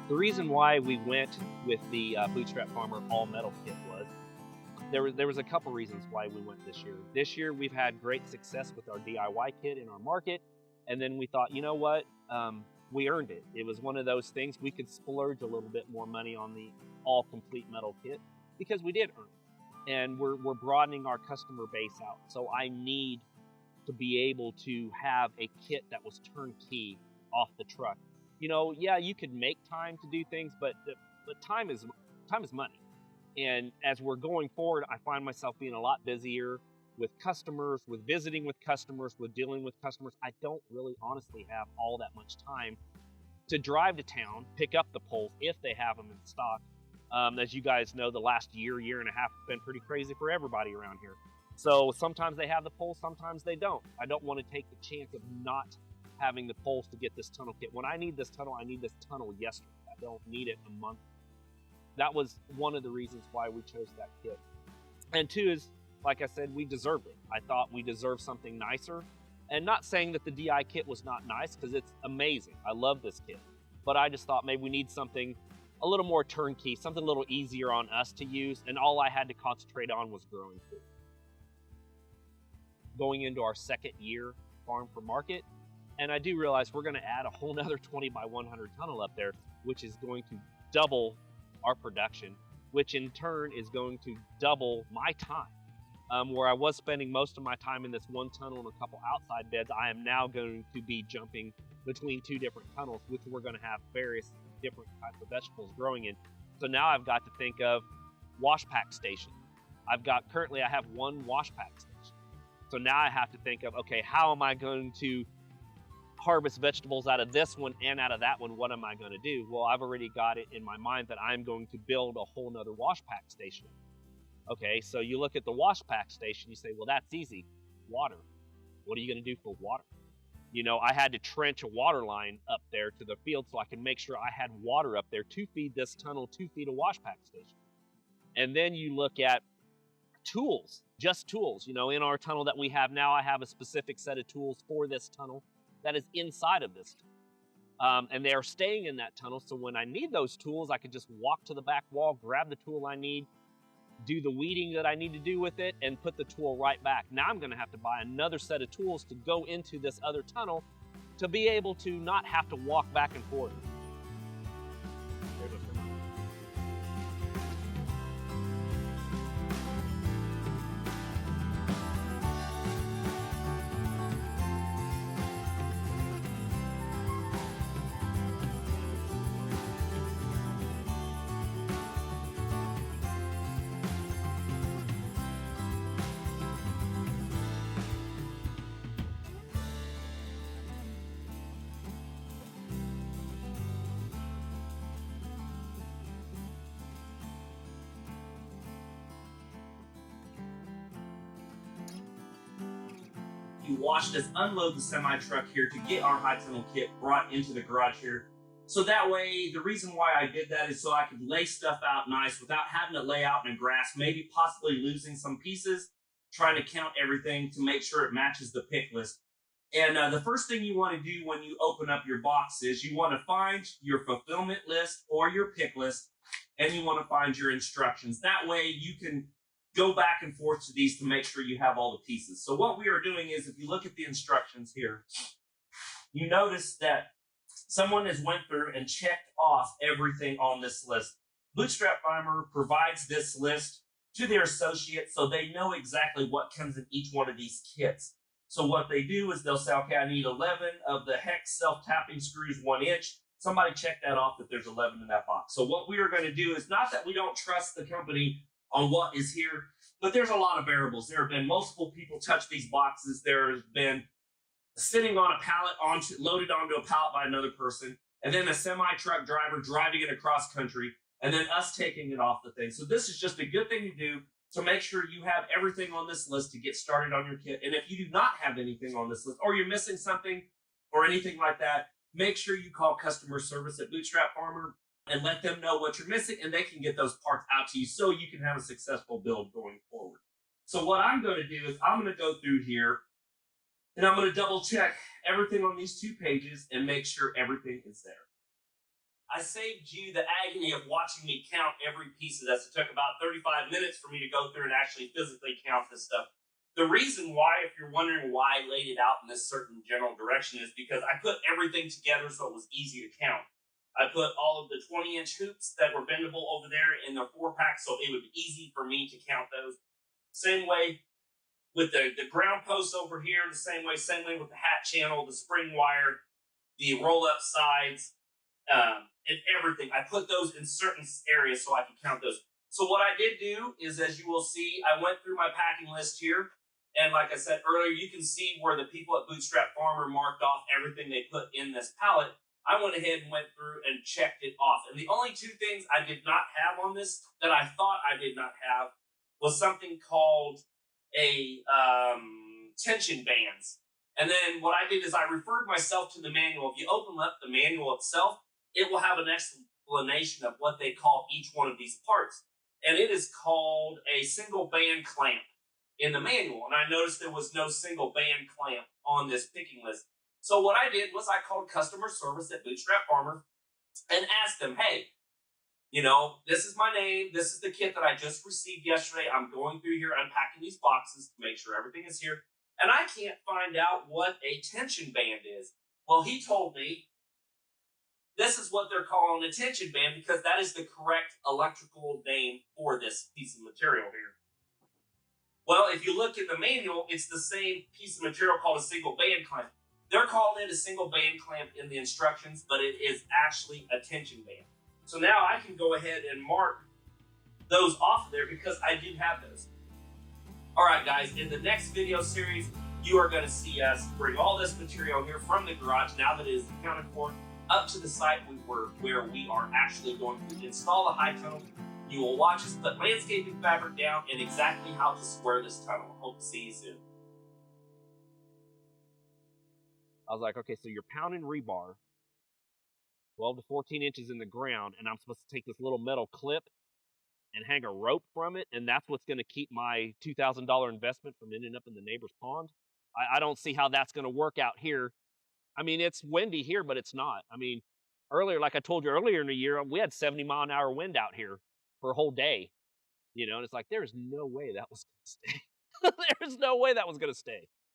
The reason why we went with the Bootstrap Farmer all metal kit was there was a couple reasons why we went this year. This year we've had great success with our DIY kit in our market, and then we thought, you know what, we earned it. It was one of those things we could splurge a little bit more money on the all complete metal kit because we did earn it, and we're broadening our customer base out. So I need to be able to have a kit that was turnkey off the truck. You know, yeah, you could make time to do things, but time is money. And as we're going forward, I find myself being a lot busier with customers, with visiting with customers, with dealing with customers. I don't really honestly have all that much time to drive to town, pick up the poles if they have them in stock. As you guys know, the last year and a half has been pretty crazy for everybody around here. So sometimes they have the poles, sometimes they don't. I don't want to take the chance of not having the poles to get this tunnel kit. When I need this tunnel, I need this tunnel yesterday. I don't need it a month. That was one of the reasons why we chose that kit. And two is, like I said, we deserved it. I thought we deserved something nicer. And not saying that the DI kit was not nice, because it's amazing. I love this kit. But I just thought maybe we need something a little more turnkey, something a little easier on us to use, and all I had to concentrate on was growing food. Going into our second year farm for market, and I do realize we're going to add a whole nother 20 by 100 tunnel up there, which is going to double our production, which in turn is going to double my time. Where I was spending most of my time in this one tunnel and a couple outside beds, I am now going to be jumping between two different tunnels, which we're going to have various different types of vegetables growing in. So now I've got to think of wash pack station. Currently I have one wash pack station. So now I have to think of, okay, how am I going to harvest vegetables out of this one and out of that one? What am I going to do? Well, I've already got it in my mind that I'm going to build a whole nother wash pack station. Okay, so you look at the wash pack station, you say, well, that's easy. Water. What are you going to do for water? You know, I had to trench a water line up there to the field so I could make sure I had water up there to feed this tunnel, to feed a wash pack station. And then you look at tools, just tools. You know, in our tunnel that we have now, I have a specific set of tools for this tunnel that is inside of this tunnel. And they are staying in that tunnel, so when I need those tools, I could just walk to the back wall, grab the tool I need, do the weeding that I need to do with it, and put the tool right back. Now I'm going to have to buy another set of tools to go into this other tunnel to be able to not have to walk back and forth. You watched us unload the semi truck here to get our high tunnel kit brought into the garage here. So that way, the reason why I did that is so I could lay stuff out nice without having to lay out in the grass, maybe possibly losing some pieces, trying to count everything to make sure it matches the pick list. And the first thing you want to do when you open up your box is you want to find your fulfillment list or your pick list, and you want to find your instructions. That way you can go back and forth to these to make sure you have all the pieces. So what we are doing is, if you look at the instructions here, you notice that someone has went through and checked off everything on this list. Bootstrap Farmer provides this list to their associates so they know exactly what comes in each one of these kits. So what they do is they'll say, okay, I need 11 of the hex self-tapping screws 1 inch. Somebody check that off that there's 11 in that box. So what we are going to do is, not that we don't trust the company on what is here, but there's a lot of variables. There have been multiple people touch these boxes. There's been sitting on a pallet, loaded onto a pallet by another person, and then a semi-truck driver driving it across country, and then us taking it off the thing. So this is just a good thing to do to make sure you have everything on this list to get started on your kit. And if you do not have anything on this list, or you're missing something or anything like that, make sure you call customer service at Bootstrap Farmer and let them know what you're missing, and they can get those parts out to you so you can have a successful build going forward. So what I'm going to do is I'm going to go through here, and I'm going to double check everything on these 2 pages and make sure everything is there. I saved you the agony of watching me count every piece of this. It took about 35 minutes for me to go through and actually physically count this stuff. The reason why, if you're wondering why I laid it out in this certain general direction, is because I put everything together so it was easy to count. I put all of the 20-inch hoops that were bendable over there in the 4-pack, so it would be easy for me to count those. Same way with the ground posts over here, same way with the hat channel, the spring wire, the roll-up sides, and everything. I put those in certain areas so I can count those. So what I did do is, as you will see, I went through my packing list here. And like I said earlier, you can see where the people at Bootstrap Farmer marked off everything they put in this pallet. I went ahead and went through and checked it off. And the only two things I did not have on this that I thought I did not have was something called a tension bands. And then what I did is I referred myself to the manual. If you open up the manual itself, it will have an explanation of what they call each one of these parts. And it is called a single band clamp in the manual. And I noticed there was no single band clamp on this picking list. So what I did was I called customer service at Bootstrap Farmer and asked them, hey, this is my name. This is the kit that I just received yesterday. I'm going through here unpacking these boxes to make sure everything is here. And I can't find out what a tension band is. Well, he told me this is what they're calling a tension band because that is the correct electrical name for this piece of material here. Well, if you look at the manual, it's the same piece of material called a single band clamp. They're calling it a single band clamp in the instructions, but it is actually a tension band. So now I can go ahead and mark those off of there because I do have those. All right, guys, in the next video series, you are going to see us bring all this material here from the garage, now that it is accounted for, up to the site where we are actually going to install a high tunnel. You will watch us put landscaping fabric down and exactly how to square this tunnel. Hope to see you soon. I was like, okay, so you're pounding rebar 12 to 14 inches in the ground, and I'm supposed to take this little metal clip and hang a rope from it, and that's what's going to keep my $2,000 investment from ending up in the neighbor's pond? I don't see how that's going to work out here. I mean, it's windy here, but it's not. I mean, like I told you earlier in the year, we had 70-mile-an-hour wind out here for a whole day, and it's like, there's no way that was going to stay. There's no way that was going to stay.